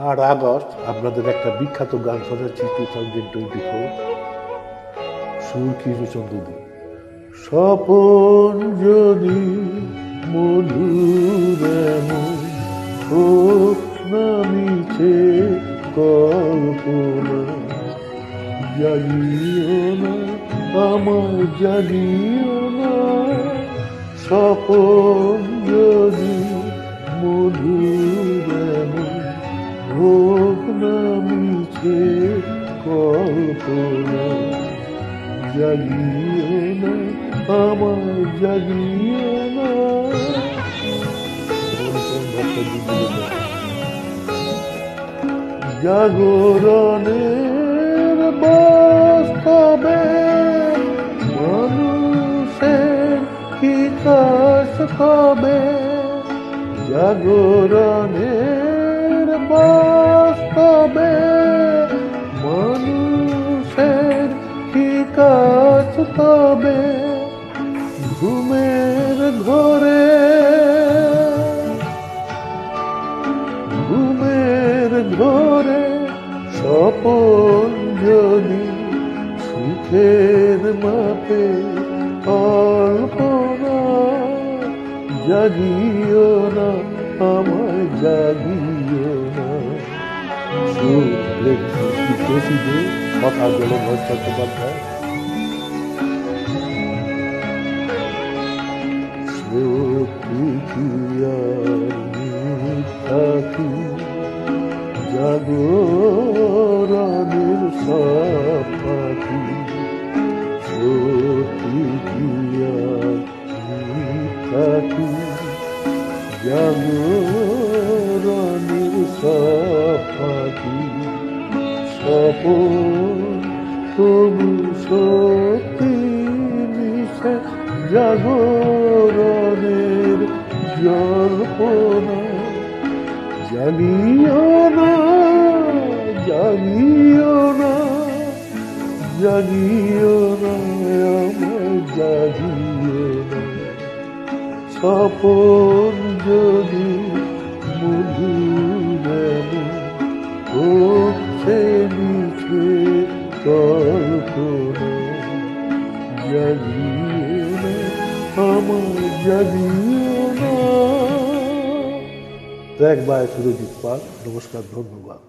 Third August আপনাদের একটা বিখ্যাত গান শোনাচ্ছি 2024 সুর কৃষ্ণচন্দ্র দী। স্বপন যদি মধুর এমন হোক না মিছে কল্পনা, জানিও না আমায় জানিও না, স্বপন যদি মধুর এমন হোক না মিছে কল্পনা, জাগিও না আমায় জাগিও না। জাগরণের বাস্তবে মানুষের কি কাজ কবে, জাগরণের বাস্তবে মানুষের কি কাজ তবে, ঘুমের ঘরে স্বপন যদি সুখের মাপে কল্পনা, জাগিও না আমায় জাগিও না। কথা বলে ভয় চট্টোপাধ্যায়। সত্যি কি আর মিথ্যা কি, জাগরণের সাথী, সত্যি কি আর মিথ্যা কি, জাগরণের সাথী, স্বপন তবু সত্যি মিশে জাগরণের জল্পনা, জানিও না জানিও না জানিও না আমায় জাগিও না, স্বপন যদি মধুর এমন হোক সে মিছে কল্পনা, জাগিও না আমায় জাগিও না। ট্র্যাক বাই সুরজিৎ পাল। নমস্কার, ধন্যবাদ।